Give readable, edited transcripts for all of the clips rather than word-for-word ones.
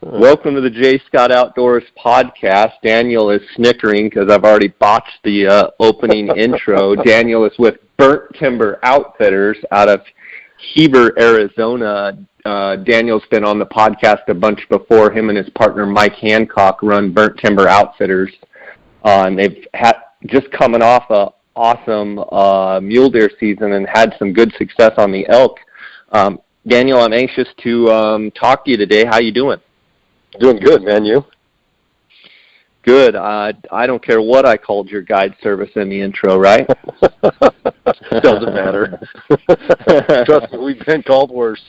Welcome to the J. Scott Outdoors podcast. Daniel is snickering because I've already botched the opening intro. Daniel is with Burnt Timber Outfitters out of Heber, Arizona. Daniel's been on the podcast a bunch before. Him and his partner Mike Hancock run Burnt Timber Outfitters. And they've just coming off a awesome mule deer season and had some good success on the elk. Daniel, I'm anxious to talk to you today. How you doing? Doing good, man. You? Good. I don't care what I called your guide service in the intro, right? Doesn't matter. Trust me, we've been called worse.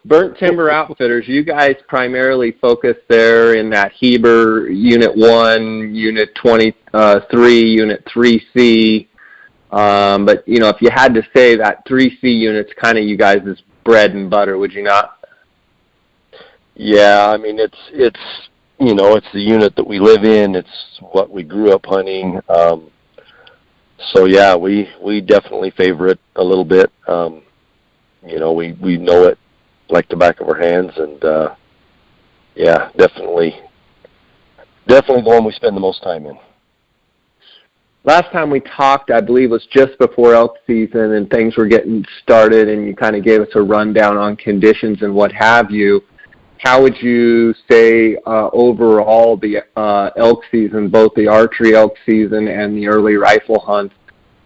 Burnt Timber Outfitters, you guys primarily focus there in that Heber Unit 1, Unit 23, Unit 3C. But, you know, if you had to say that 3C unit's kind of you guys' bread and butter, would you not? Yeah, I mean, it's you know, it's the unit that we live in. It's what we grew up hunting. So, yeah, we definitely favor it a little bit. You know, we know it like the back of our hands. And, yeah, definitely the one we spend the most time in. Last time we talked, I believe, was just before elk season and things were getting started, and you kind of gave us a rundown on conditions and what have you. How would you say overall the elk season, both the archery elk season and the early rifle hunt,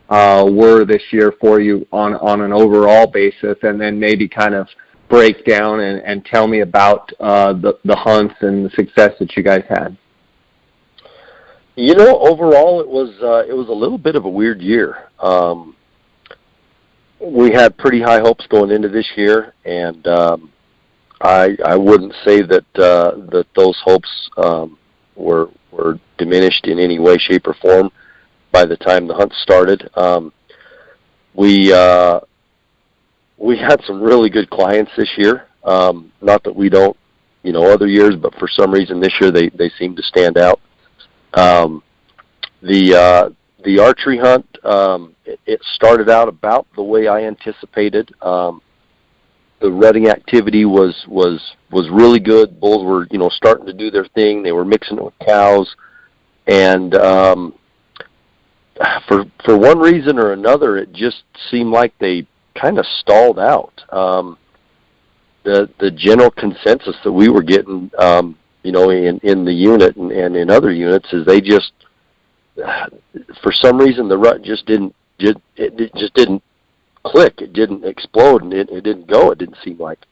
were this year for you on an overall basis? And then maybe kind of break down and tell me about the hunts and the success that you guys had. You know, overall it was a little bit of a weird year. We had pretty high hopes going into this year, and I wouldn't say that those hopes were diminished in any way, shape, or form by the time the hunt started. We had some really good clients this year. Not that we don't, you know, other years, but for some reason this year they seem to stand out. The archery hunt, it started out about the way I anticipated. The rutting activity was really good. Bulls were, you know, starting to do their thing. They were mixing it with cows, and for one reason or another, it just seemed like they kind of stalled out. The general consensus that we were getting, you know, in the unit and in other units is they just, for some reason, the rut just didn't click. It didn't explode, and it didn't go. It didn't seem like.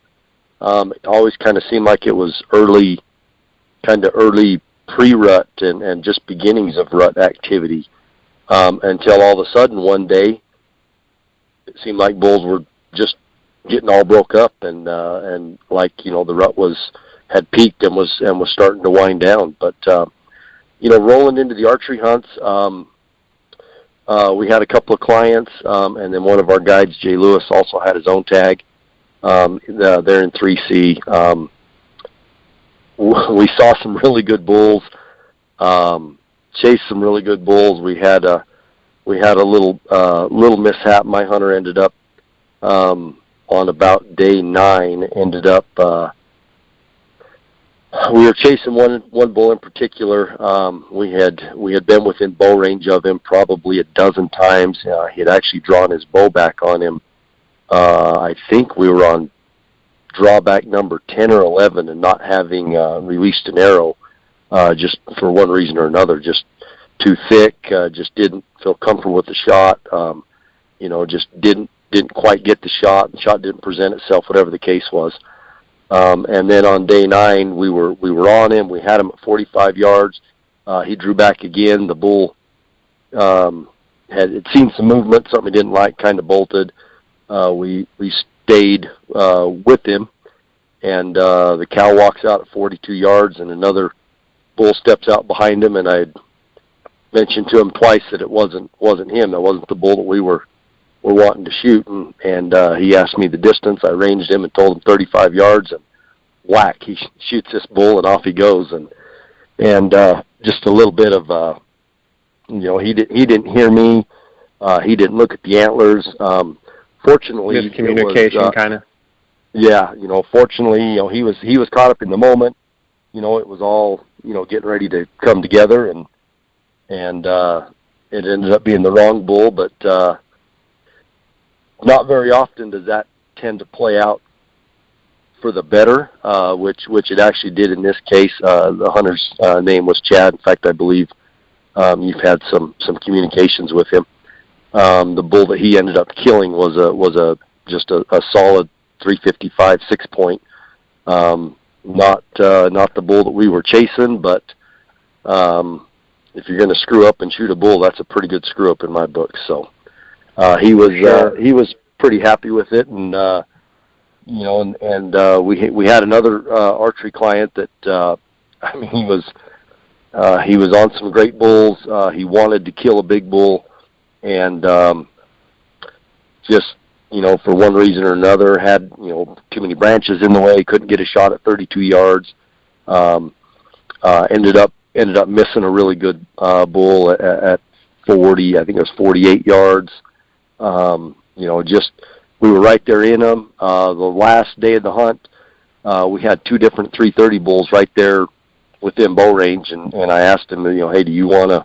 It always kind of seemed like it was early pre-rut and just beginnings of rut activity, until all of a sudden one day it seemed like bulls were just getting all broke up, and like, you know, the rut had peaked and was starting to wind down. But you know, rolling into the archery hunts, we had a couple of clients, and then one of our guides, Jay Lewis, also had his own tag. They're in 3C. We saw some really good bulls, chased some really good bulls. We had a little mishap. My hunter ended up on about day 9. We were chasing one bull in particular. We had been within bow range of him probably a dozen times. He had actually drawn his bow back on him. I think we were on drawback number 10 or 11 and not having released an arrow, just for one reason or another, just too thick, just didn't feel comfortable with the shot, you know, just didn't quite get the shot. The shot didn't present itself, whatever the case was. And then on day 9, we were on him. We had him at 45 yards. He drew back again. The bull had seen some movement, something he didn't like, kind of bolted. We stayed with him, and the cow walks out at 42 yards, and another bull steps out behind him. And I mentioned to him twice that it wasn't him. That wasn't the bull that we were wanting to shoot, and he asked me the distance. I ranged him and told him 35 yards, and whack, he shoots this bull, and off he goes. And just a little bit of, you know, he didn't hear me. He didn't look at the antlers. Fortunately, miscommunication, kind of. Yeah, fortunately, he was caught up in the moment. It was all, getting ready to come together, and it ended up being the wrong bull, but not very often does that tend to play out for the better, which it actually did in this case. The hunter's name was Chad. In fact, I believe you've had some communications with him. The bull that he ended up killing was just a solid 355 6-point. Not the bull that we were chasing, but if you're going to screw up and shoot a bull, that's a pretty good screw up in my book. So he was pretty happy with it, and we had another archery client that he was on some great bulls. He wanted to kill a big bull, and just for one reason or another, had too many branches in the way, couldn't get a shot at 32 yards. Ended up missing a really good bull at 40. I think it was 48 yards. We were right there in them. The last day of the hunt, we had two different 330 bulls right there within bow range, and I asked him, hey, do you want to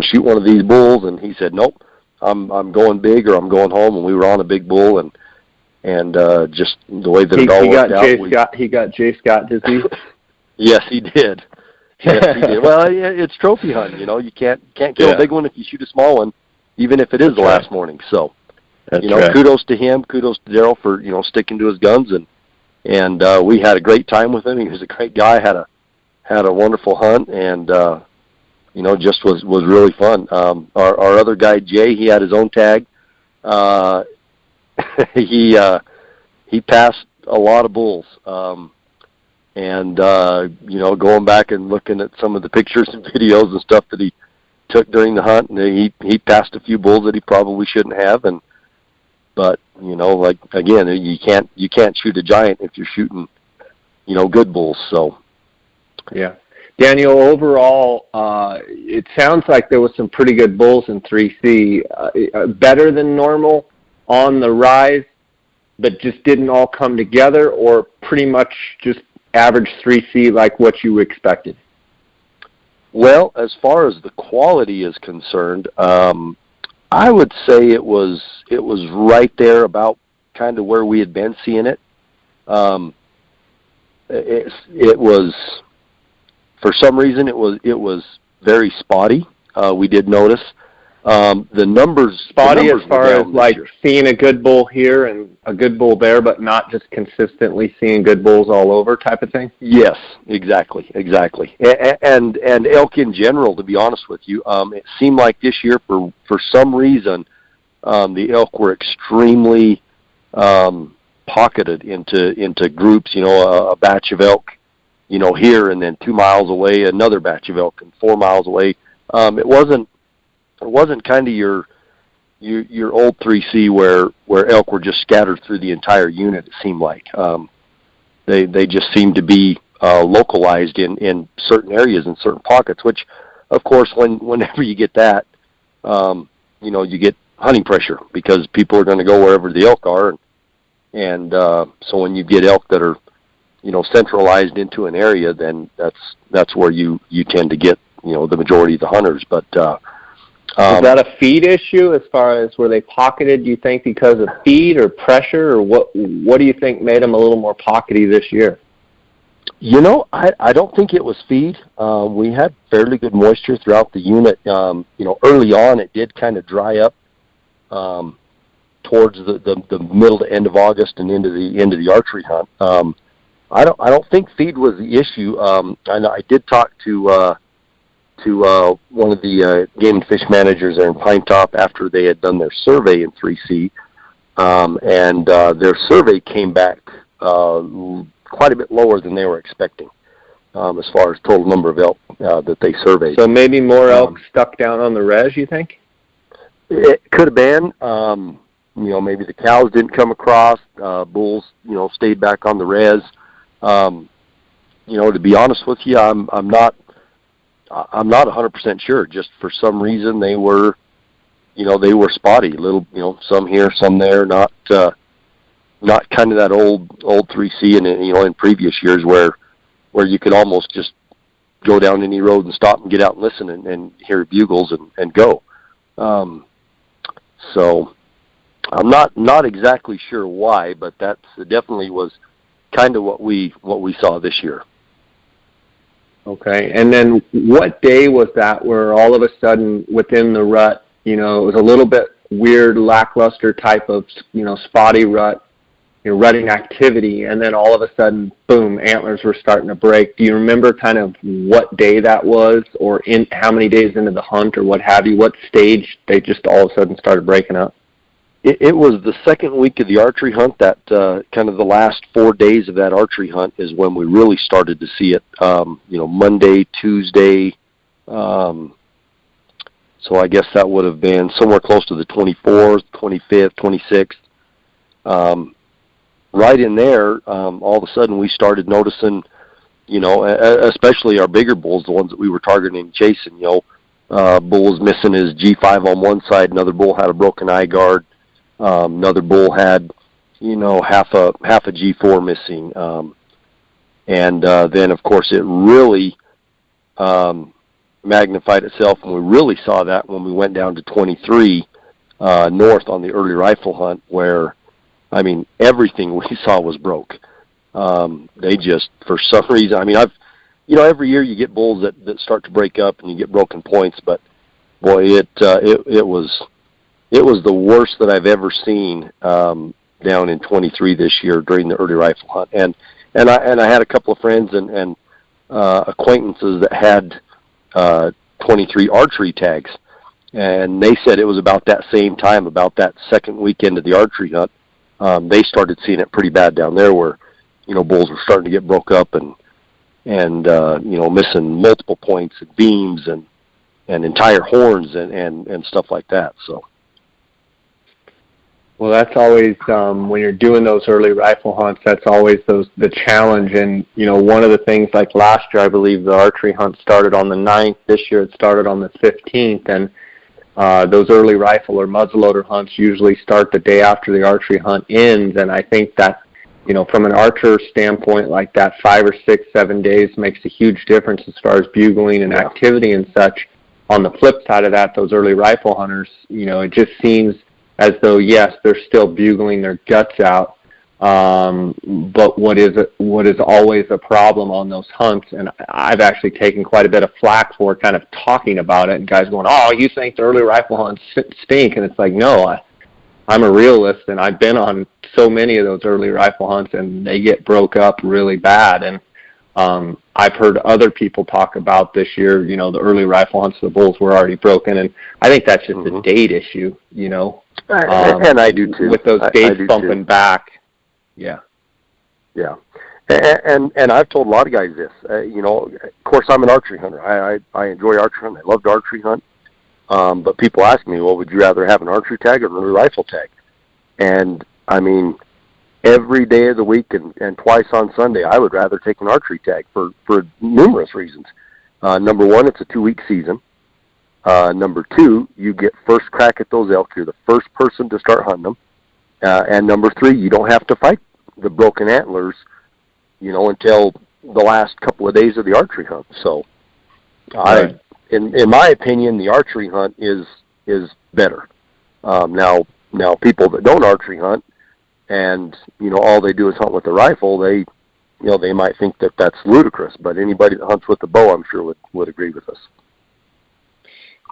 shoot one of these bulls? And he said, nope, I'm going big, or I'm going home. And we were on a big bull, and just the way that it all worked out. He got Jay Scott disease. Yes, he did. Yes, he did. Well, it's trophy hunting. You can't kill a big one if you shoot a small one, even if it is the last morning. So, kudos to him. Kudos to Daryl for sticking to his guns, and we had a great time with him. He was a great guy. Had a wonderful hunt, and just was really fun. Our other guy Jay, he had his own tag. He passed a lot of bulls. And going back and looking at some of the pictures and videos and stuff that he took during the hunt, and he passed a few bulls that he probably shouldn't have. But like again, you can't shoot a giant if you're shooting good bulls. So yeah, Daniel. Overall, it sounds like there was some pretty good bulls in 3C, better than normal, on the rise, but just didn't all come together, or pretty much just average 3C like what you expected? Well, as far as the quality is concerned, I would say it was right there about kind of where we had been seeing it. It was, for some reason, it was very spotty. We did notice the numbers. Spotty as far as like seeing a good bull here and a good bull there, but not just consistently seeing good bulls all over type of thing? Yes, exactly. And elk in general, to be honest with you, it seemed like this year, for some reason, the elk were extremely pocketed into groups. A batch of elk, here, and then 2 miles away, another batch of elk, and 4 miles away. It wasn't kind of your old 3C where elk were just scattered through the entire unit. It seemed like they just seemed to be localized in certain areas and certain pockets. Which, of course, whenever you get that, you get hunting pressure, because people are going to go wherever the elk are, and so when you get elk that are centralized into an area, then that's where you tend to get the majority of the hunters. But is that a feed issue as far as were they pocketed, do you think, because of feed or pressure, or what do you think made them a little more pockety this year? I don't think it was feed. We had fairly good moisture throughout the unit. Early on it did kind of dry up towards the middle to end of August and into the archery hunt. I don't think feed was the issue. I did talk to one of the game and fish managers there in Pine Top after they had done their survey in 3C, and their survey came back quite a bit lower than they were expecting as far as total number of elk that they surveyed. So maybe more elk stuck down on the res, you think? It could have been. Maybe the cows didn't come across. Bulls, stayed back on the res. To be honest with you, I'm not 100% sure. Just for some reason they were spotty. Little, some here, some there. Not not kind of that old 3C in previous years where you could almost just go down any road and stop and get out and listen and hear bugles and go. So I'm not exactly sure why, but that definitely was kind of what we saw this year. Okay, and then what day was that where all of a sudden within the rut, it was a little bit weird, lackluster type of, spotty rut, rutting activity, and then all of a sudden, boom, antlers were starting to break. Do you remember kind of what day that was, or in how many days into the hunt, or what have you? What stage they just all of a sudden started breaking up? It was the second week of the archery hunt. That kind of the last 4 days of that archery hunt is when we really started to see it. Monday, Tuesday. So I guess that would have been somewhere close to the 24th, 25th, 26th. Right in there, all of a sudden we started noticing, especially our bigger bulls, the ones that we were targeting and chasing. Bull was missing his G5 on one side, another bull had a broken eye guard. Another bull had, half a G4 missing. And then, of course, it really magnified itself, and we really saw that when we went down to 23 north on the early rifle hunt, where, everything we saw was broke. They just, for some reason, every year you get bulls that start to break up and you get broken points, but boy, it was the worst that I've ever seen down in 23 this year during the early rifle hunt. And I had a couple of friends and acquaintances that had 23 archery tags, and they said it was about that same time, about that second weekend of the archery hunt, they started seeing it pretty bad down there, where bulls were starting to get broke up and missing multiple points and beams and entire horns and stuff like that. So. Well, that's always, when you're doing those early rifle hunts, that's always the challenge. And, one of the things, like last year, I believe the archery hunt started on the 9th. This year it started on the 15th. And those early rifle or muzzleloader hunts usually start the day after the archery hunt ends. And I think that, from an archer standpoint, like that 5 or 6, 7 days makes a huge difference as far as bugling and activity and such. On the flip side of that, those early rifle hunters, it just seems as though, yes, they're still bugling their guts out, but what is always a problem on those hunts, and I've actually taken quite a bit of flack for kind of talking about it, and guys going, oh, you think the early rifle hunts stink, and it's like, no, I'm a realist, and I've been on so many of those early rifle hunts, and they get broke up really bad, and I've heard other people talk about this year, the early rifle hunts, the bulls were already broken, and I think that's just a date issue, and I do too. With those dates bumping back. Yeah. Yeah. And I've told a lot of guys this. Of course, I'm an archery hunter. I enjoy archery hunting. I love to archery hunt. But people ask me, well, would you rather have an archery tag or an early rifle tag? And, every day of the week and twice on Sunday, I would rather take an archery tag for numerous reasons. Number one, it's a 2-week season. Number two, you get first crack at those elk. You're the first person to start hunting them. And number three, you don't have to fight the broken antlers, until the last couple of days of the archery hunt. So, right. In my opinion, the archery hunt is better. Now people that don't archery hunt and all they do is hunt with a rifle, they might think that that's ludicrous. But anybody that hunts with a bow, I'm sure would agree with us.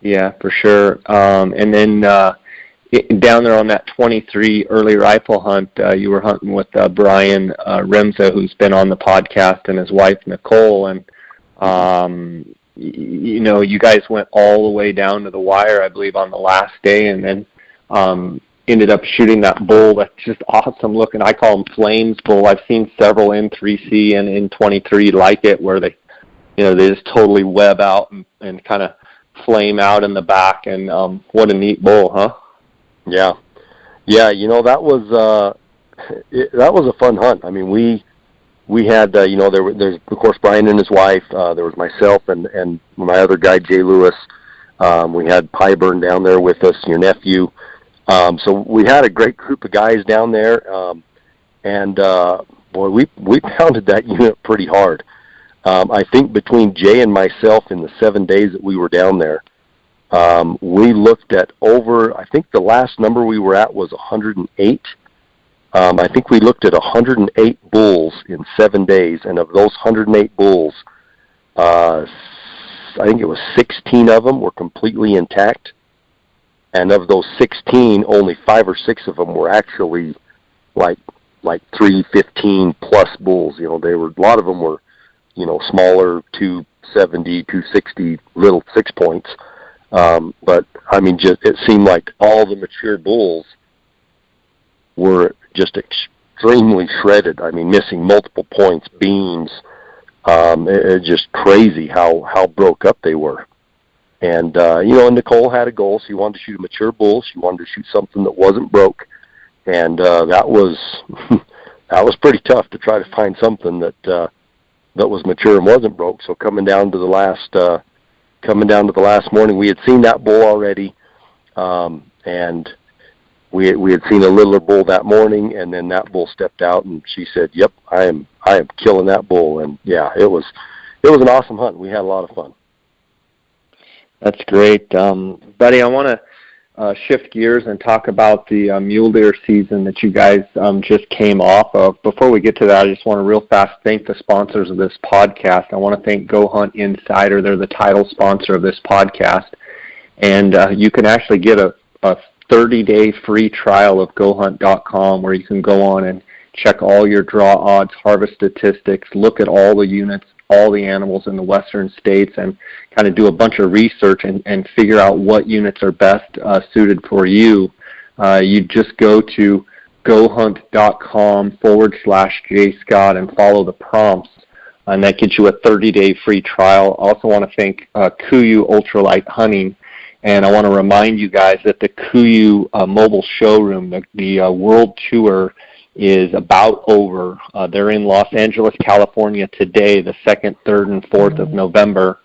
Yeah, for sure. And then down there on that 23 early rifle hunt, you were hunting with Brian Remza, who's been on the podcast, and his wife Nicole, and you guys went all the way down to the wire, I believe, on the last day, and then ended up shooting that bull that's just awesome looking. I call them flames bull. I've seen several in 3C and in 23 like it, where they just totally web out and kind of flame out in the back, and what a neat bull, huh? Yeah, that was a fun hunt. I mean, we had there's of course Brian and his wife. There was myself and my other guy Jay Lewis. We had Pyburn down there with us, your nephew. So we had a great group of guys down there. And boy, we pounded that unit pretty hard. I think between Jay and myself in the 7 days that we were down there, we looked at over, I think the last number we were at was 108. I think we looked at 108 bulls in 7 days, and of those 108 bulls, I think it was 16 of them were completely intact. And of those 16, only 5 or 6 of them were actually like 315 plus bulls. You know, they were, a lot of them were, you know, smaller, 270, 260 little 6 points. But I mean, just, it seemed like all the mature bulls were just extremely shredded. I mean, missing multiple points, beams. It's just crazy how broke up they were. And, you know, and Nicole had a goal. She wanted to shoot a mature bull. She wanted to shoot something that wasn't broke. And that was that was pretty tough to try to find something that was mature and wasn't broke. So coming down to the last morning, we had seen that bull already, and we had seen a littler bull that morning, and then that bull stepped out, and she said, "Yep, I am killing that bull." And yeah, it was an awesome hunt. We had a lot of fun. That's great, buddy. I want to shift gears and talk about the mule deer season that you guys just came off of. Before we get to that, I just want to real fast thank the sponsors of this podcast. I want to thank Go Hunt Insider. They're the title sponsor of this podcast. And you can actually get a 30-day free trial of GoHunt.com where you can go on and check all your draw odds, harvest statistics, look at all the units, all the animals in the western states, and kind of do a bunch of research and figure out what units are best suited for you. You just go to gohunt.com/JScott and follow the prompts, and that gets you a 30-day free trial. I also want to thank KUIU Ultralight Hunting, and I want to remind you guys that the KUIU mobile showroom, the World Tour, is about over. They're in Los Angeles, California today, the 2nd, 3rd, and 4th of November.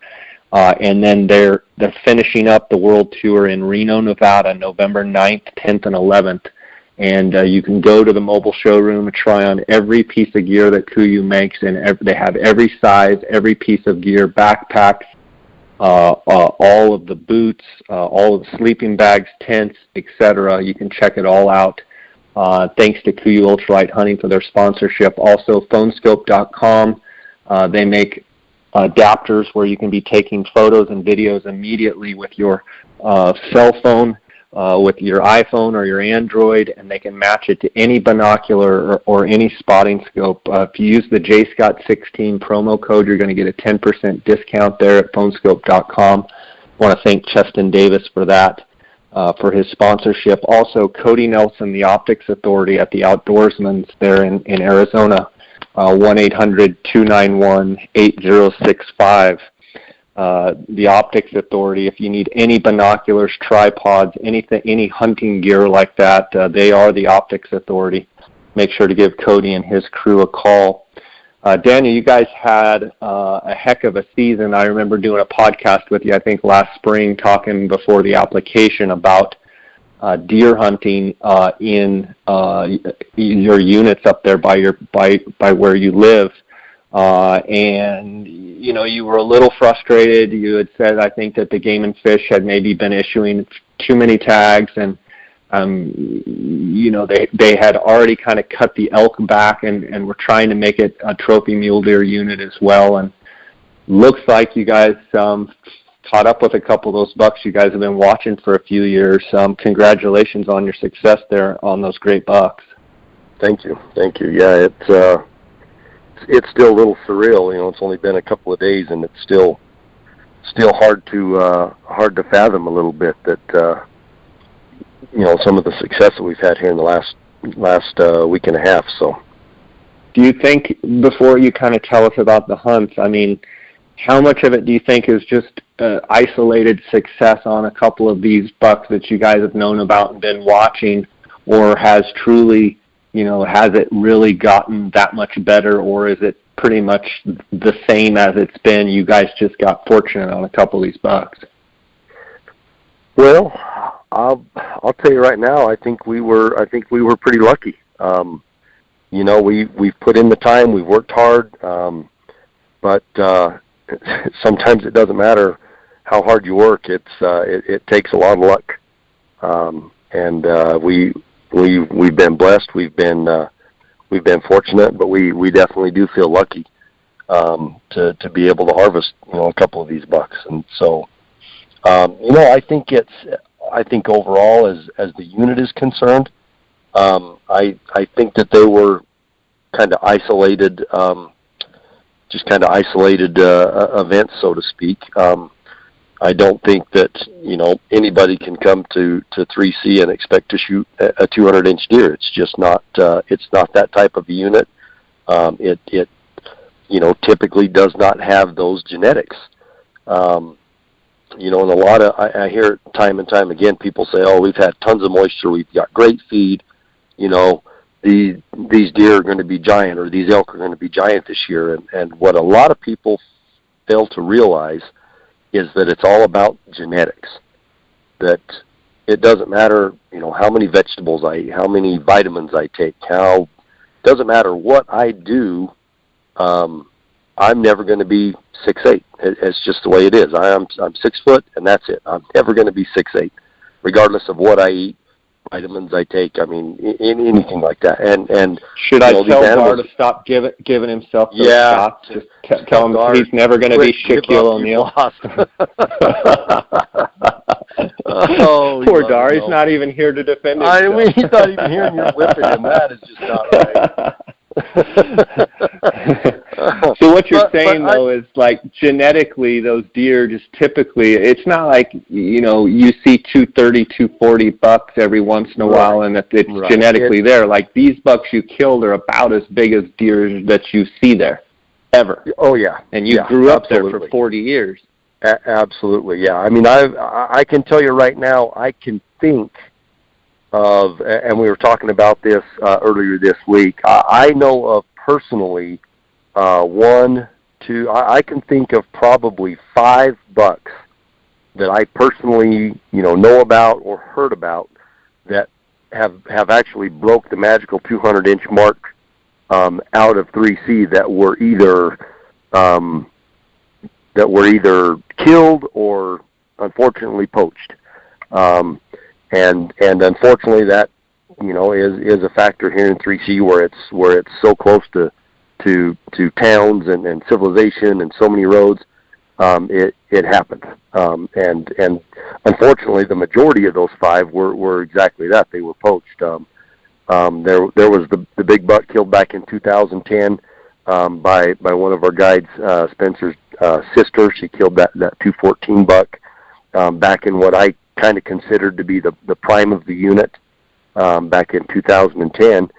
And then they're finishing up the World Tour in Reno, Nevada, November 9th, 10th, and 11th. And you can go to the mobile showroom and try on every piece of gear that KUIU makes, and they have every size, every piece of gear, backpacks, all of the boots, all of the sleeping bags, tents, etc. You can check it all out. Thanks to KUIU Ultralight Hunting for their sponsorship. Also, phonescope.com. They make adapters where you can be taking photos and videos immediately with your cell phone, with your iPhone or your Android, and they can match it to any binocular or any spotting scope. If you use the JScott16 promo code, you're going to get a 10% discount there at phonescope.com. I want to thank Cheston Davis for that. For his sponsorship. Also, Cody Nelson, the Optics Authority at the Outdoorsman's there in Arizona, 1-800-291-8065. The Optics Authority, if you need any binoculars, tripods, anything, any hunting gear like that, they are the Optics Authority. Make sure to give Cody and his crew a call. Daniel, you guys had a heck of a season. I remember doing a podcast with you, I think last spring, talking before the application about deer hunting in your units up there by where you live. And, you know, you were a little frustrated. You had said, I think, that the Game and Fish had maybe been issuing too many tags, and you know, they had already kind of cut the elk back and were trying to make it a trophy mule deer unit as well. And looks like you guys caught up with a couple of those bucks you guys have been watching for a few years. Congratulations on your success there on those great bucks. Thank you. Yeah, it's still a little surreal. You know, it's only been a couple of days, and it's still hard to fathom a little bit that. You know, some of the success that we've had here in the last week and a half. So, do you think, before you kind of tell us about the hunts, I mean, how much of it do you think is just isolated success on a couple of these bucks that you guys have known about and been watching, or has truly, you know, has it really gotten that much better, or is it pretty much the same as it's been? You guys just got fortunate on a couple of these bucks. Well, I'll tell you right now, I think we were pretty lucky. we've put in the time, we've worked hard, but sometimes it doesn't matter how hard you work. It takes a lot of luck, and we've been blessed. We've been fortunate, but we definitely do feel lucky to be able to harvest a couple of these bucks. And so I think overall, as the unit is concerned, I think that they were kind of isolated, events, so to speak. I don't think that anybody can come to 3C and expect to shoot a 200-inch deer. It's just not. It's not that type of a unit. It typically does not have those genetics. And a lot of I hear time and time again people say, "Oh, we've had tons of moisture. We've got great feed. These deer are going to be giant, or these elk are going to be giant this year." And what a lot of people fail to realize is that it's all about genetics. That it doesn't matter, how many vegetables I eat, how many vitamins I take, doesn't matter what I do. I'm never going to be 6'8". It's just the way it is. I'm 6 foot, and that's it. I'm never going to be 6'8", regardless of what I eat, vitamins I take. I mean, anything like that. And should I tell Gar to stop giving himself those shots? Just tell him Gar, he's never going to be Shaquille O'Neal. Poor Gar, he's not even here to defend himself. He's not even here, and you're whipping him. That is just not right. So what you're saying though is like genetically those deer just typically, it's not like you see 230, 240 bucks every once in a while and that it's genetically there. Like these bucks you killed are about as big as deer that you see there ever. Oh yeah, and you grew up there for 40 years. Absolutely, yeah. I mean, I can tell you right now, I can think of, and we were talking about this earlier this week. I know of personally I can think of probably 5 bucks that I personally know about or heard about that have actually broke the magical 200-inch mark out of 3C that were either killed or unfortunately poached. And unfortunately that is a factor here in 3C where it's so close to towns and civilization and so many roads. It happened. And unfortunately the majority of those 5 were exactly that. They were poached. There was the big buck killed back in 2010 by one of our guides, Spencer's sister. She killed that 214 buck back in what I kind of considered to be the prime of the unit back in 2010.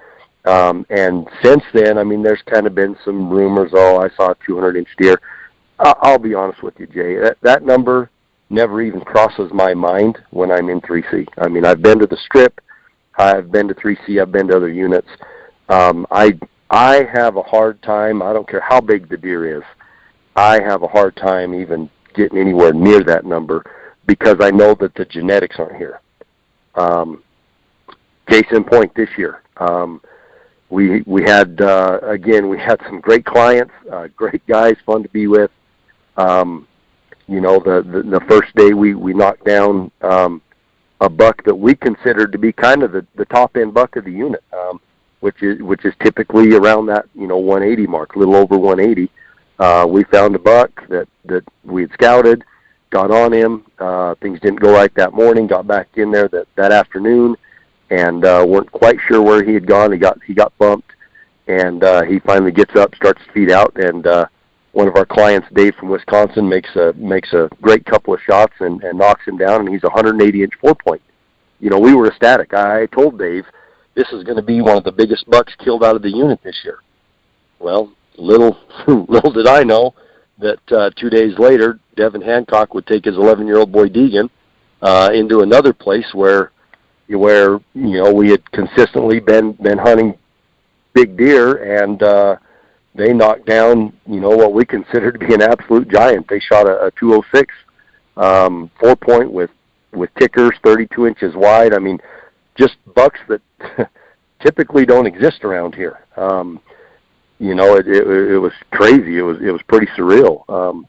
And since then, I mean, there's kind of been some rumors, I saw a 200-inch deer. I'll be honest with you, Jay, that number never even crosses my mind when I'm in 3C. I mean, I've been to the Strip, I've been to 3C, I've been to other units. I have a hard time, I don't care how big the deer is, I have a hard time even getting anywhere near that number because I know that the genetics aren't here. Case in point this year. We had some great clients, great guys, fun to be with. The first day we knocked down a buck that we considered to be kind of the top end buck of the unit, which is typically around that 180 mark, a little over 180. We found a buck that we had scouted, got on him. Things didn't go right that morning. Got back in there that afternoon, and weren't quite sure where he had gone. He got bumped, and he finally gets up, starts to feed out, and one of our clients, Dave from Wisconsin, makes a great couple of shots and knocks him down, and he's a 180-inch 4-point. We were ecstatic. I told Dave, this is going to be one of the biggest bucks killed out of the unit this year. Well, little did I know that 2 days later, Devin Hancock would take his 11-year-old boy Deegan into another place where we had consistently been hunting big deer, and they knocked down what we consider to be an absolute giant. They shot a 206 4-point with tickers 32 inches wide. I mean, just bucks that typically don't exist around here. You know, it was crazy. It was pretty surreal. So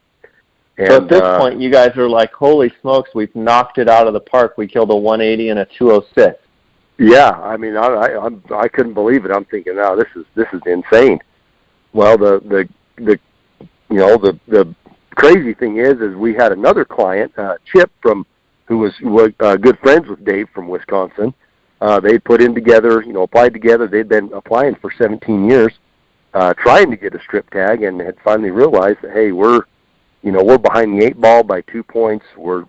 at this point, you guys are like, holy smokes, we've knocked it out of the park. We killed a 180 and a 206. Yeah, I mean, I couldn't believe it. I'm thinking, now this is insane. Well, the crazy thing is we had another client, Chip, who was good friends with Dave from Wisconsin. They put in together, applied together. They'd been applying for 17 years, trying to get a strip tag, and had finally realized that, hey, we're behind the 8 ball by 2 points. We're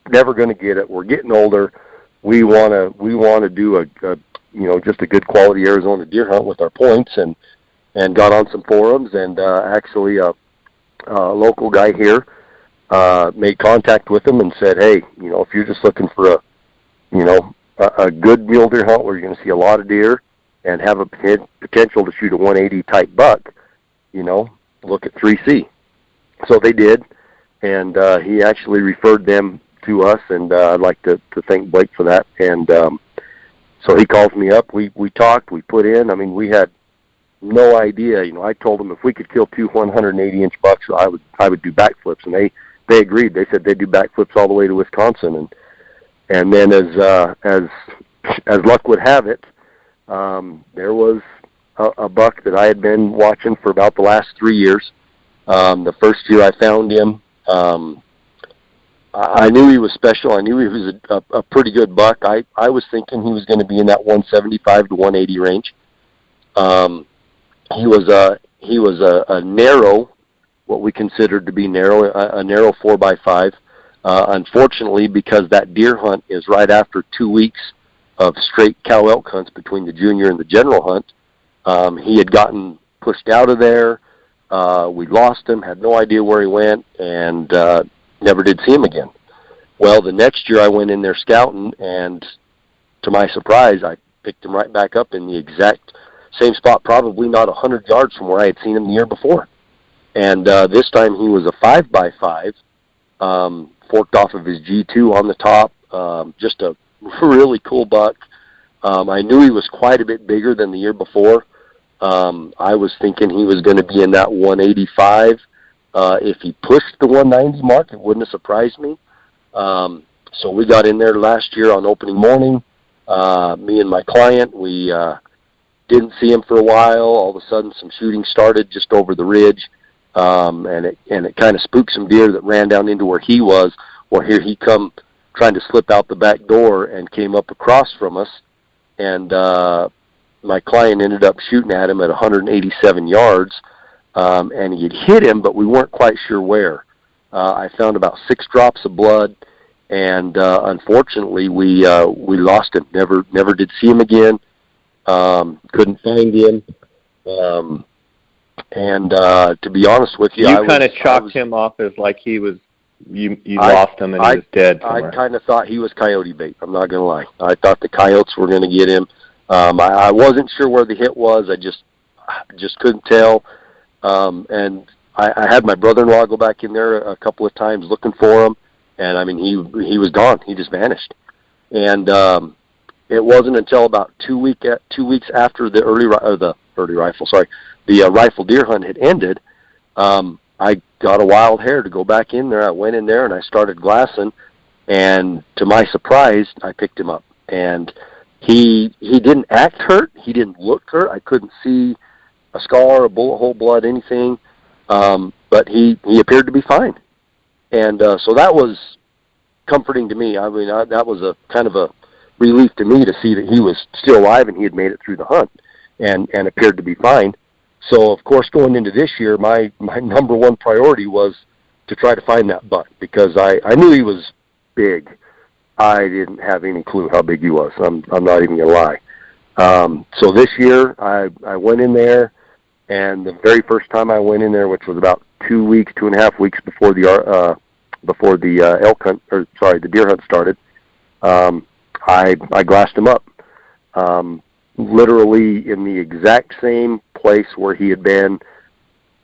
never going to get it. We're getting older. We want to do just a good quality Arizona deer hunt with our points, and got on some forums, and actually a local guy here made contact with him and said, hey, if you're just looking for a good mule deer hunt where you're going to see a lot of deer and have a potential to shoot a 180 type buck, look at 3C. So they did, and he actually referred them to us, and I'd like to thank Blake for that. And so he calls me up. We talked. We put in. I mean, we had no idea. I told them if we could kill 2 180-inch bucks, I would do backflips, and they agreed. They said they'd do backflips all the way to Wisconsin, and then as luck would have it, there was a buck that I had been watching for about the last 3 years. The first year I found him, I knew he was special. I knew he was a pretty good buck. I was thinking he was going to be in that 175 to 180 range. He was a narrow, what we considered to be narrow, a narrow 4x5. Unfortunately, because that deer hunt is right after 2 weeks of straight cow elk hunts between the junior and the general hunt, he had gotten pushed out of there. We lost him, had no idea where he went, and never did see him again. Well, the next year I went in there scouting, and to my surprise, I picked him right back up in the exact same spot, probably not 100 yards from where I had seen him the year before. And this time he was a 5x5, forked off of his G2 on the top, just a really cool buck. I knew he was quite a bit bigger than the year before. I was thinking he was going to be in that 185. If he pushed the 190 mark, it wouldn't have surprised me. So we got in there last year on opening morning. Me and my client, we didn't see him for a while. All of a sudden, some shooting started just over the ridge, and it kind of spooked some deer that ran down into where he was. Well, here he come trying to slip out the back door and came up across from us, and my client ended up shooting at him at 187 yards, and he had hit him, but we weren't quite sure where. I found about 6 drops of blood, and unfortunately, we lost him. Never did see him again. Couldn't find him. And to be honest with you, you kind of chalked him off as like he was. You lost him and he was dead somewhere. I kind of thought he was coyote bait. I'm not going to lie. I thought the coyotes were going to get him. I wasn't sure where the hit was. I just couldn't tell. And I had my brother-in-law go back in there a couple of times looking for him, and I mean he was gone. He just vanished. And it wasn't until about 2 weeks after the rifle deer hunt had ended, I got a wild hair to go back in there. I went in there and I started glassing, and to my surprise, I picked him up. And he didn't act hurt. He didn't look hurt. I couldn't see a scar, a bullet hole, blood, anything. But he appeared to be fine. And so that was comforting to me. I mean, that was a kind of a relief to me to see that he was still alive and he had made it through the hunt and appeared to be fine. So, of course, going into this year, my number one priority was to try to find that buck, because I knew he was big. I didn't have any clue how big he was. I'm not even going to lie. So this year, I went in there, and the very first time I went in there, which was about 2.5 weeks before the elk hunt, the deer hunt started, I glassed him up. Literally in the exact same place where he had been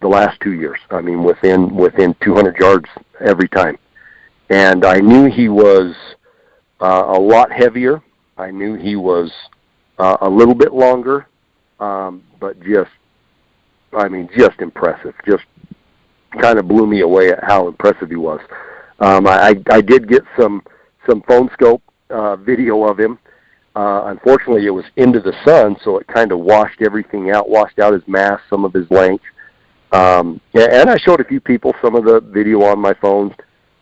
the last 2 years. I mean, within 200 yards every time. And I knew he was a lot heavier. I knew he was a little bit longer, but just impressive. Just kind of blew me away at how impressive he was. I did get some phone scope video of him. Unfortunately, it was into the sun, so it kind of washed everything out, washed out his mass, some of his length. And I showed a few people some of the video on my phone,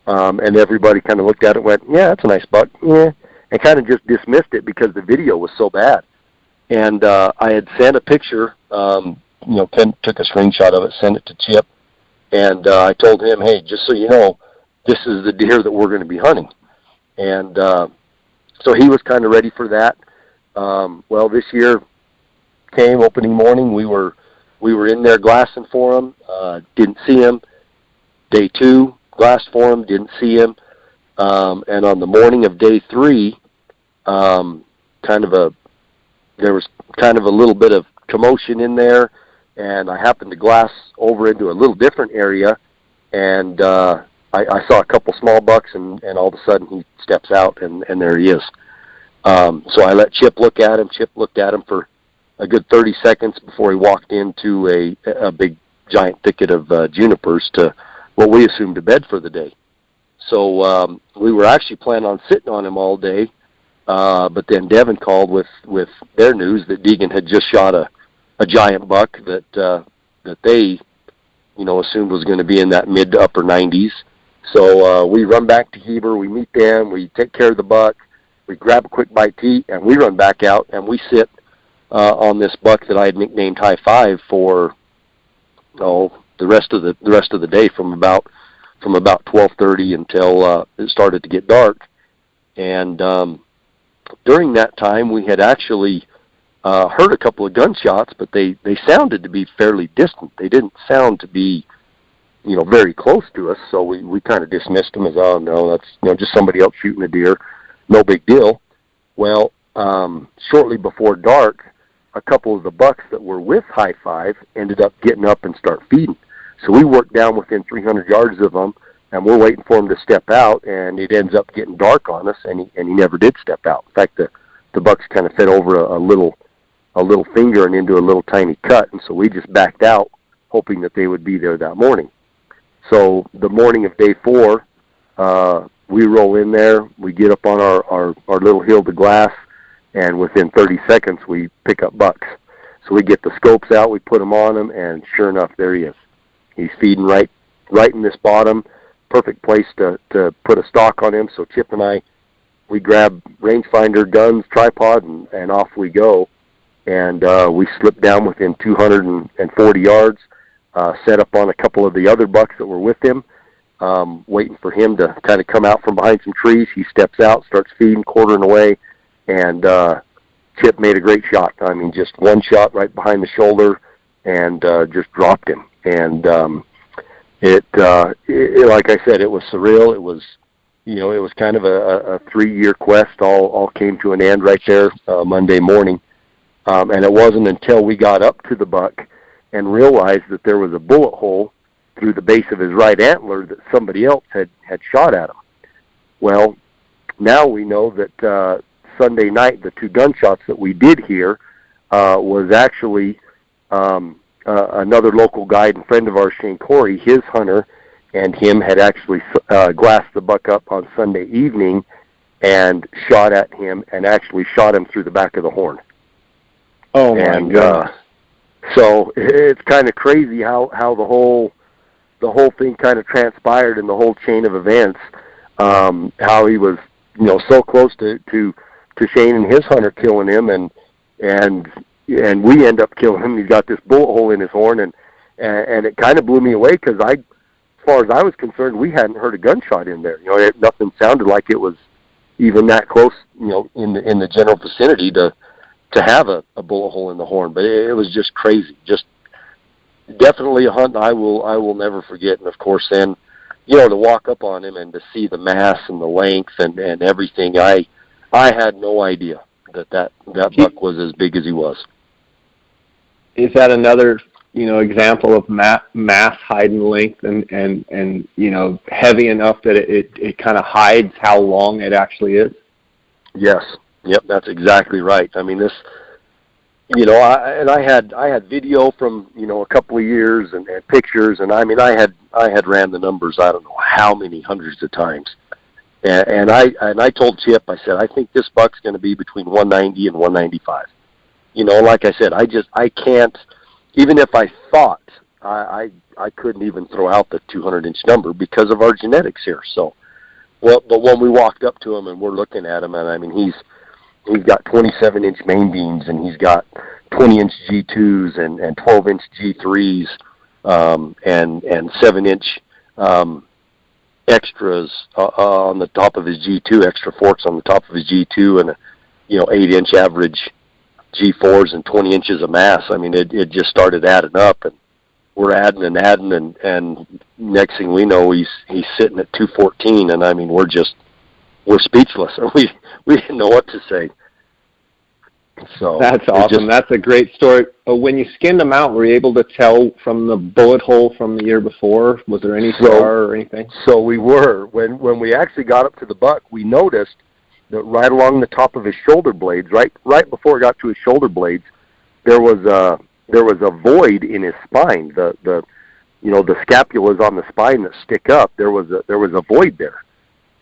and everybody kind of looked at it and went, yeah, that's a nice buck, yeah, and kind of just dismissed it because the video was so bad. And I had sent a picture, Ken took a screenshot of it, sent it to Chip, and I told him, hey, just so you know, this is the deer that we're going to be hunting. And so he was kind of ready for that. Well, this year came opening morning. We were in there glassing for him. Didn't see him. Day 2, glassed for him. Didn't see him. And on the morning of day 3, there was kind of a little bit of commotion in there, and I happened to glass over into a little different area, and I saw a couple small bucks, and all of a sudden he steps out, and there he is. So I let Chip look at him. Chip looked at him for a good 30 seconds before he walked into a big giant thicket of junipers to what we assumed to bed for the day. So we were actually planning on sitting on him all day, but then Devin called with their news that Deegan had just shot a giant buck that they assumed was going to be in that mid to upper 90s. So we run back to Heber, we meet them, we take care of the buck, we grab a quick bite to eat, and we run back out and we sit on this buck that I had nicknamed High Five for the rest of the day from about 12:30 until it started to get dark. And during that time, we had actually heard a couple of gunshots, but they sounded to be fairly distant. They didn't sound to be very close to us, so we kind of dismissed them as, oh no, that's just somebody else shooting a deer, no big deal. Well, shortly before dark, a couple of the bucks that were with High Five ended up getting up and start feeding. So we worked down within 300 yards of them, and we're waiting for him to step out, and it ends up getting dark on us, and he never did step out. In fact, the bucks kind of fed over a little finger and into a little tiny cut, and so we just backed out, hoping that they would be there that morning. So the morning of day 4, we roll in there, we get up on our little hill to glass, and within 30 seconds we pick up bucks. So we get the scopes out, we put them on him, and sure enough, there he is. He's feeding right in this bottom, perfect place to put a stock on him. So Chip and I, we grab rangefinder, guns, tripod, and off we go. And we slipped down within 240 yards, set up on a couple of the other bucks that were with him, waiting for him to kind of come out from behind some trees. He steps out, starts feeding, quartering away, and Chip made a great shot. I mean, just one shot right behind the shoulder, and just dropped him. And it like I said, it was surreal. It was, it was kind of a 3-year quest. All came to an end right there Monday morning. And it wasn't until we got up to the buck and realized that there was a bullet hole through the base of his right antler that somebody else had shot at him. Well, now we know that Sunday night, the 2 gunshots that we did hear was actually another local guide and friend of ours, Shane Corey. His hunter and him had actually glassed the buck up on Sunday evening and shot at him and actually shot him through the back of the horn. Oh my God! So it's kind of crazy how the whole thing kind of transpired in the whole chain of events. How he was so close to Shane and his hunter killing him, and we end up killing him. He's got this bullet hole in his horn, and it kind of blew me away because as far as I was concerned, we hadn't heard a gunshot in there. Nothing sounded like it was even that close. In the general vicinity to have a bullet hole in the horn, but it was just crazy. Just definitely a hunt I will never forget. And of course, then to walk up on him and to see the mass and the length and everything, I had no idea that buck was as big as he was. Is that another example of mass, height, and length, and heavy enough that it kind of hides how long it actually is? Yes. Yep, that's exactly right. I mean, you know, I had video from, you know, a couple of years and pictures, and I mean, I had ran the numbers, I don't know how many hundreds of times. And I told Chip, I said, I think this buck's going to be between 190 and 195. You know, like I said, I can't, even if I thought, I couldn't even throw out the 200-inch number because of our genetics here. So, well, but when we walked up to him and we're looking at him, and I mean, he's got 27-inch main beams, and he's got 20-inch G2s and 12-inch G3s, and 7-inch extras on the top of his G2, extra forks on the top of his G2, and a, you know, 8-inch average G4s and 20 inches of mass. I mean, it just started adding up, and we're adding, and next thing we know, he's sitting at 214, and I mean, we're speechless. We didn't know what to say. So that's awesome. That's a great story. When you skinned them out, were you able to tell from the bullet hole from the year before? Was there any scar or anything? So we were. When we actually got up to the buck, we noticed that right along the top of his shoulder blades, right before it got to his shoulder blades, there was a void in his spine. The you know, the scapulas on the spine that stick up, there was a void there.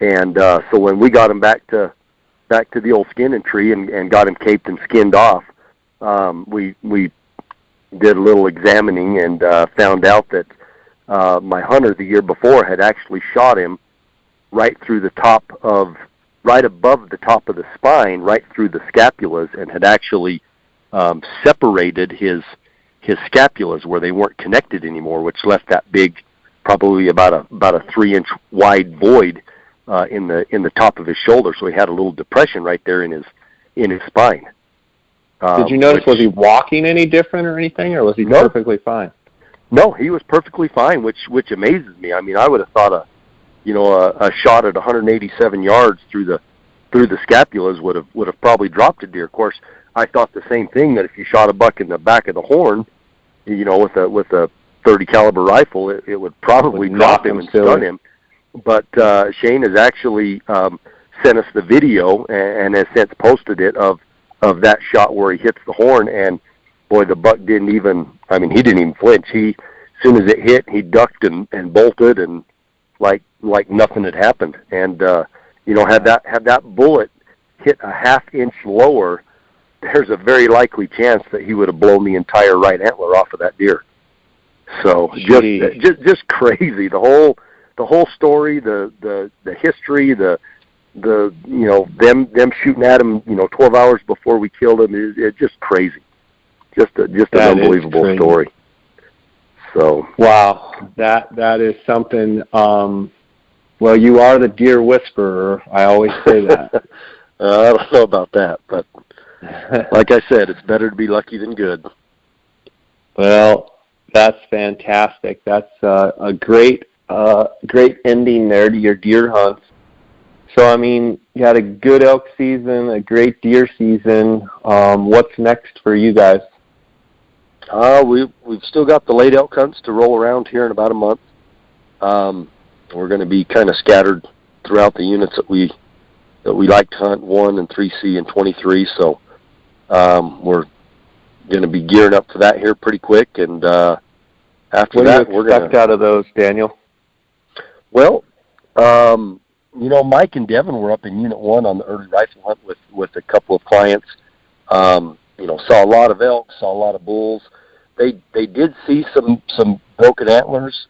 And so when we got him back to the old skinning tree and got him caped and skinned off, we did a little examining and found out that my hunter the year before had actually shot him right above the top of the spine, right through the scapulas, and had actually separated his scapulas where they weren't connected anymore, which left that big, probably about a 3-inch wide void in the top of his shoulder. So he had a little depression right there in his spine. Did you notice, was he walking any different or anything, or was he perfectly fine? No, he was perfectly fine, which amazes me. I mean, I would have thought a shot at 187 yards through the scapulas would have probably dropped a deer. Of course, I thought the same thing, that if you shot a buck in the back of the horn, you know, with a 30 caliber rifle, it would probably drop him and stun him. But Shane has actually sent us the video and has since posted it of that shot where he hits the horn, and boy, the buck didn't even flinch. As soon as it hit, he ducked and bolted, and like nothing had happened. And you know, had that bullet hit a half-inch lower, there's a very likely chance that he would have blown the entire right antler off of that deer. So just crazy. The whole story, the history, the you know, them shooting at him, you know, 12 hours before we killed him, it's just crazy. Just an unbelievable story. So wow, that is something. Well, you are the deer whisperer. I always say that. I don't know about that, but like I said, it's better to be lucky than good. Well, that's fantastic. That's a great ending there to your deer hunts. So, I mean, you had a good elk season, a great deer season. What's next for you guys? We've still got the late elk hunts to roll around here in about a month. We're going to be kind of scattered throughout the units that we like to hunt, 1 and 3C and 23. So we're going to be gearing up for that here pretty quick. And after that, we're going to expect out of those, Daniel. Well, you know, Mike and Devin were up in Unit 1 on the early rifle hunt with a couple of clients. You know, saw a lot of elk, saw a lot of bulls. They did see some broken antlers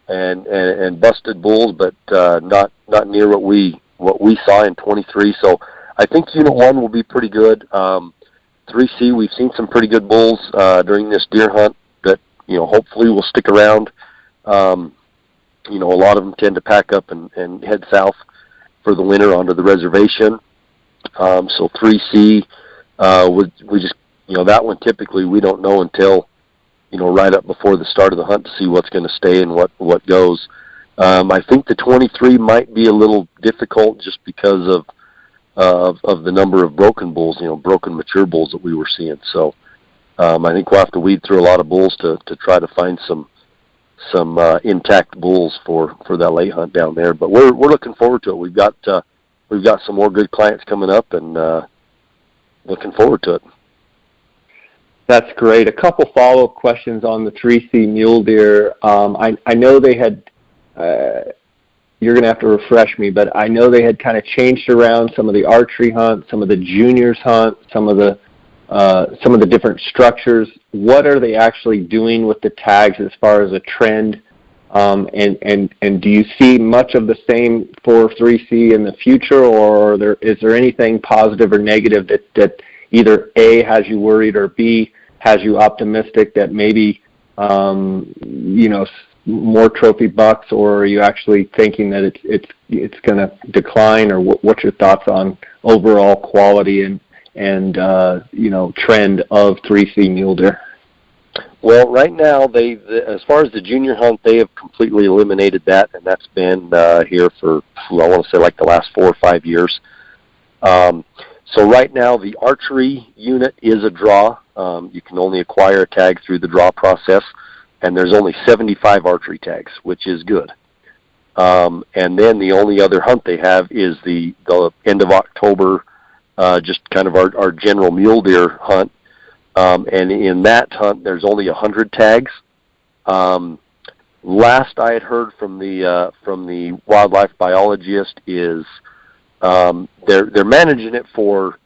and busted bulls, but not near what we saw in 23. So I think Unit 1 will be pretty good. 3C, we've seen some pretty good bulls during this deer hunt that, you know, hopefully will stick around. You know, a lot of them tend to pack up and head south for the winter onto the reservation. So 3C, we just, you know, that one typically we don't know until, you know, right up before the start of the hunt to see what's going to stay and what goes. I think the 23 might be a little difficult just because of the number of broken bulls, you know, broken mature bulls that we were seeing. So I think we'll have to weed through a lot of bulls to try to find some intact bulls for that late hunt down there. But we're looking forward to it. We've got some more good clients coming up, and looking forward to it. That's great. A couple follow-up questions on the 3C mule deer. I know they had, you're going to have to refresh me, but I know they had kind of changed around some of the archery hunt, some of the juniors hunt, some of the different structures. What are they actually doing with the tags as far as a trend? And do you see much of the same for 3C in the future, or is there anything positive or negative that either A, has you worried, or B, has you optimistic that maybe, more trophy bucks, or are you actually thinking that it's going to decline, or what's your thoughts on overall quality and trend of 3C mule deer? Well, right now, as far as the junior hunt, they have completely eliminated that, and that's been here for, I want to say, like the last 4 or 5 years. So right now, the archery unit is a draw. You can only acquire a tag through the draw process, and there's only 75 archery tags, which is good. And then the only other hunt they have is the end of October, just kind of our general mule deer hunt. And in that hunt, there's only 100 tags. Last I had heard from the wildlife biologist is they're managing it for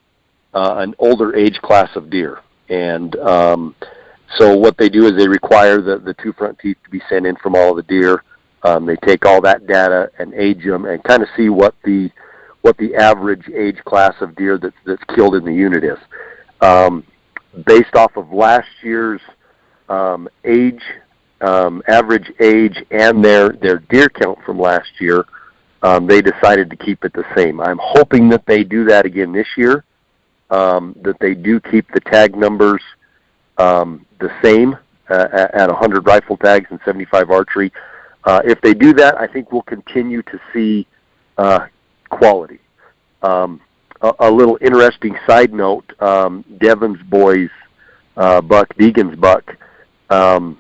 an older age class of deer, and so what they do is they require the 2 front teeth to be sent in from all of the deer. They take all that data and age them and kind of see what the average age class of deer that's killed in the unit is. Based off of last year's age, average age, and their deer count from last year, they decided to keep it the same. I'm hoping that they do that again this year, that they do keep the tag numbers the same at 100 rifle tags and 75 archery. If they do that, I think we'll continue to see quality. A little interesting side note, Devin's boys, buck, Deegan's buck, I'm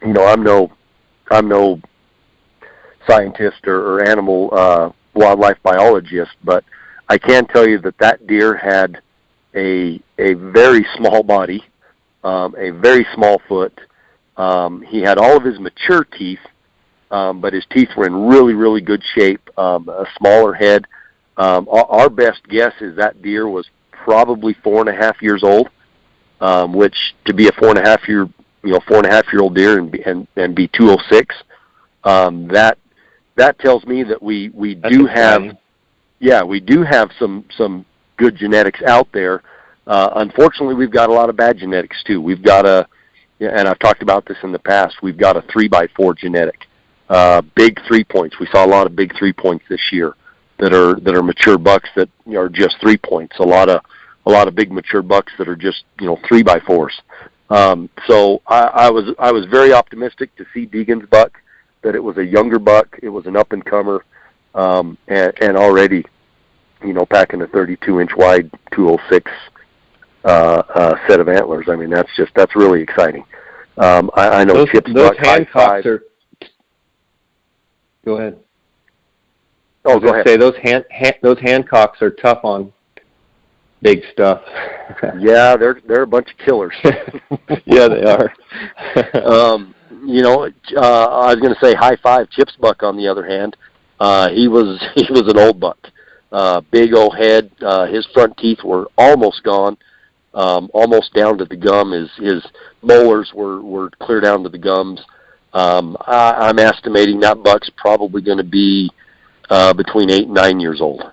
no scientist or animal wildlife biologist, but I can tell you that deer had a very small body, a very small foot. He had all of his mature teeth, but his teeth were in really, really good shape, a smaller head. Our best guess is that deer was probably 4.5 years old, which to be a 4.5-year-old deer and be 206, that tells me that we do have some good genetics out there. Unfortunately, we've got a lot of bad genetics too. We've got and I've talked about this in the past, we've got a 3x4 genetic, big 3 points. We saw a lot of big 3 points this year that are mature bucks that are just 3 points. A lot of big mature bucks that are just 3x4s. So I was very optimistic to see Deegan's buck, that it was a younger buck, it was an up and comer, and already packing a 32-inch wide 206 set of antlers. I mean, that's really exciting. I know Chip's buck Hancocks are. Go ahead. Oh, go ahead. Say those Hancocks are tough on big stuff. Yeah, they're a bunch of killers. Yeah, they are. I was going to say high five Chip's buck. On the other hand, he was an old buck, big old head. His front teeth were almost gone, almost down to the gum. His molars were clear down to the gums. I'm estimating that buck's probably going to be between 8 and 9 years old.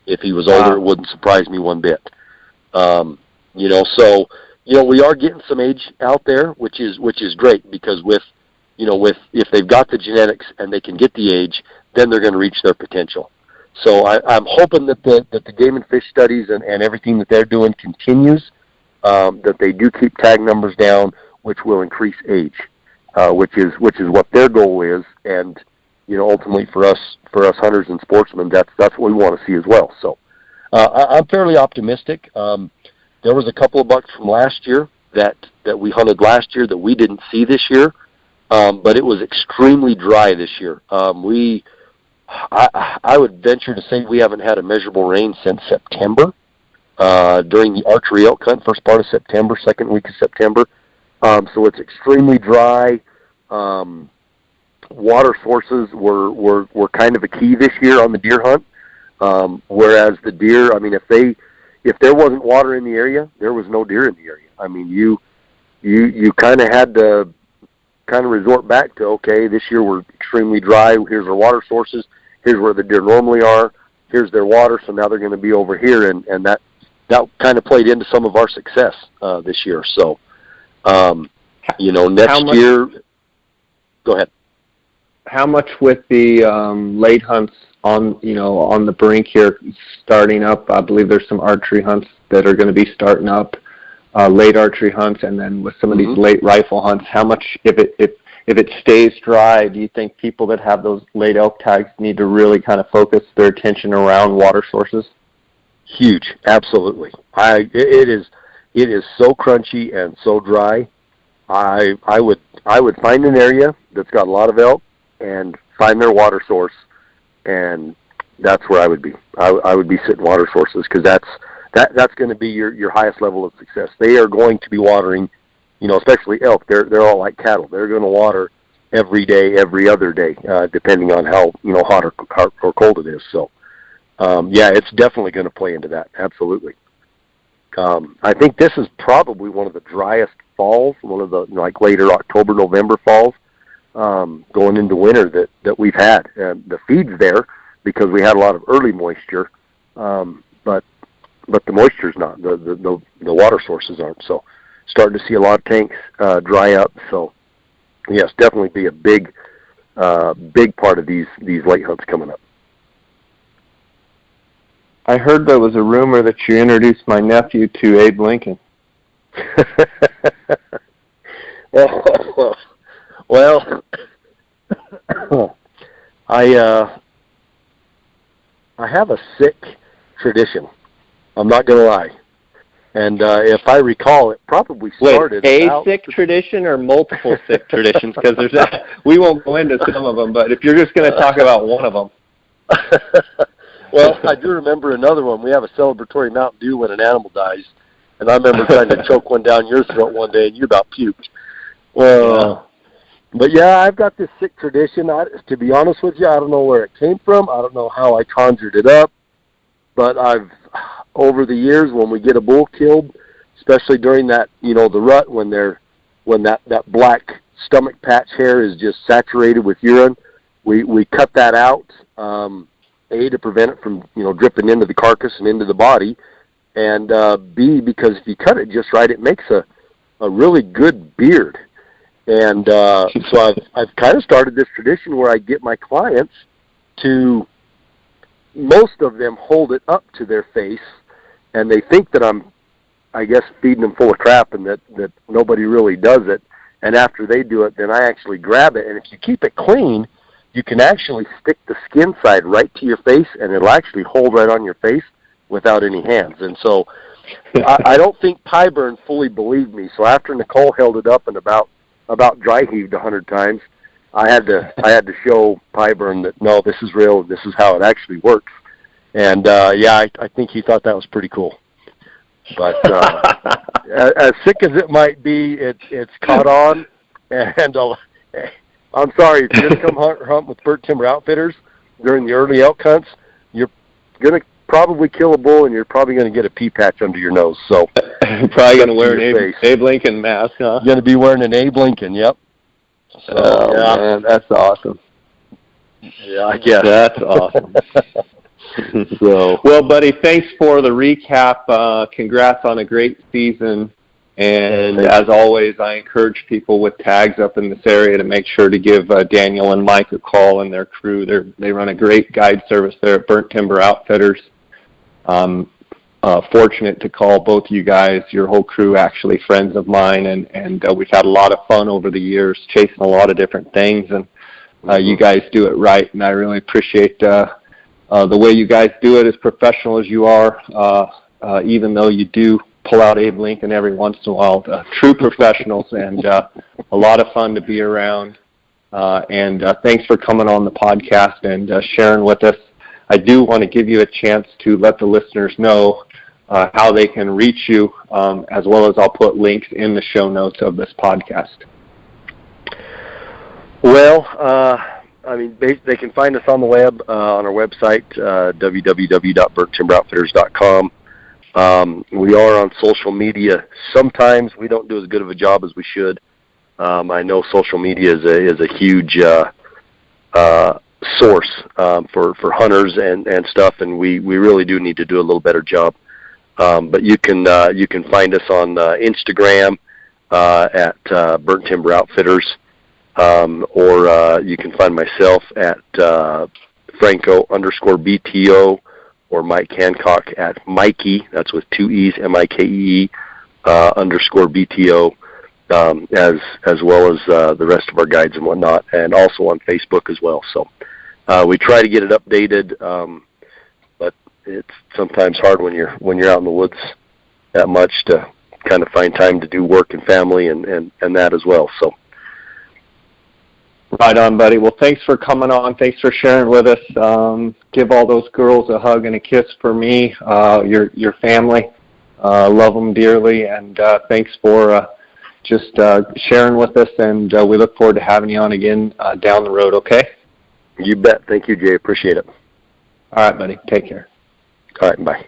If he was older, it wouldn't surprise me one bit. So we are getting some age out there, which is great, because if they've got the genetics and they can get the age, then they're going to reach their potential. So I'm hoping that the Game and Fish studies and everything that they're doing continues, that they do keep tag numbers down, which will increase age, which is what their goal is, and ultimately for us hunters and sportsmen, that's what we want to see as well. So I'm fairly optimistic. There was a couple of bucks from last year that we hunted last year that we didn't see this year, but it was extremely dry this year. I would venture to say we haven't had a measurable rain since September. during the Archery Elk Hunt, first part of September, second week of September. So it's extremely dry. Water sources were kind of a key this year on the deer hunt. Whereas the deer, I mean, if there wasn't water in the area, there was no deer in the area. I mean, you kind of had to kind of resort back to, okay, this year we're extremely dry. Here's our water sources. Here's where the deer normally are. Here's their water. So now they're going to be over here, and that kind of played into some of our success this year. So, next year, go ahead. How much with the late hunts on the brink here starting up? I believe there's some archery hunts that are going to be starting up, late archery hunts, and then with some of these late rifle hunts. How much, if it stays dry, do you think people that have those late elk tags need to really kind of focus their attention around water sources? Huge, absolutely. It is so crunchy and so dry. I would find an area that's got a lot of elk and find their water source, and that's where I would be. I would be sitting water sources, because that's going to be your highest level of success. They are going to be watering, especially elk. They're all like cattle. They're going to water every day, every other day, depending on how hot or cold it is. So, it's definitely going to play into that. Absolutely. I think this is probably one of the driest falls, one of the later October, November falls, going into winter that we've had. The feed's there because we had a lot of early moisture, but the moisture's not. The water sources aren't. So starting to see a lot of tanks dry up. So yes, definitely be a big part of these late hunts coming up. I heard there was a rumor that you introduced my nephew to Abe Lincoln. Well, I have a sick tradition. I'm not going to lie. And if I recall, it probably started. Wait, a sick tradition or multiple sick traditions? Because we won't go into some of them, but if you're just going to talk about one of them. Well, I do remember another one. We have a celebratory Mountain Dew when an animal dies, and I remember trying to choke one down your throat one day, and you about puked. Well, but yeah, I've got this sick tradition. To be honest with you, I don't know where it came from. I don't know how I conjured it up, but over the years, when we get a bull killed, especially during that, the rut, when that black stomach patch hair is just saturated with urine, we cut that out. A, to prevent it from, dripping into the carcass and into the body, and B, because if you cut it just right, it makes a really good beard. And so I've kind of started this tradition where I get my clients to, most of them hold it up to their face, and they think that I'm, I guess, feeding them full of crap and that nobody really does it. And after they do it, then I actually grab it. And if you keep it clean, you can actually stick the skin side right to your face, and it'll actually hold right on your face without any hands. And so I don't think Pyburn fully believed me. So after Nicole held it up and about dry heaved 100 times, I had to show Pyburn that, no, this is real, and this is how it actually works. And I think he thought that was pretty cool. But as sick as it might be, it's caught on, and I'm sorry, if you're going to come hunt with Burnt Timber Outfitters during the early elk hunts, you're going to probably kill a bull, and you're probably going to get a pea patch under your nose. So you're probably going to wear an Abe Lincoln mask, huh? You're going to be wearing an Abe Lincoln, yep. So, man, that's awesome. Yeah, I guess. That's awesome. So, well, buddy, thanks for the recap. Congrats on a great season. And as always, I encourage people with tags up in this area to make sure to give Daniel and Mike a call and their crew. They run a great guide service there at Burnt Timber Outfitters. Fortunate to call both you guys, your whole crew, actually friends of mine, and we've had a lot of fun over the years chasing a lot of different things, and you guys do it right, and I really appreciate the way you guys do it, as professional as you are, even though you do pull out Abe Lincoln every once in a while. True professionals, and a lot of fun to be around. And thanks for coming on the podcast and sharing with us. I do want to give you a chance to let the listeners know how they can reach you, as well as I'll put links in the show notes of this podcast. Well, they can find us on the web, on our website, www.burnttimberoutfitters.com. We are on social media. Sometimes we don't do as good of a job as we should. I know social media is a huge source for hunters and stuff, and we really do need to do a little better job. But you can find us on Instagram at Burnt Timber Outfitters, or you can find myself at Franco_BTO, or Mike Hancock at Mikey, that's with 2 E's, MIKEE, _BTO, as well as the rest of our guides and whatnot, and also on Facebook as well. So we try to get it updated, but it's sometimes hard when you're out in the woods that much to kind of find time to do work and family and that as well. So. Right on, buddy. Well, thanks for coming on. Thanks for sharing with us. Give all those girls a hug and a kiss for me, your family. Love them dearly, and thanks for just sharing with us, and we look forward to having you on again down the road, okay? You bet. Thank you, Jay. Appreciate it. All right, buddy. Take care. All right, bye.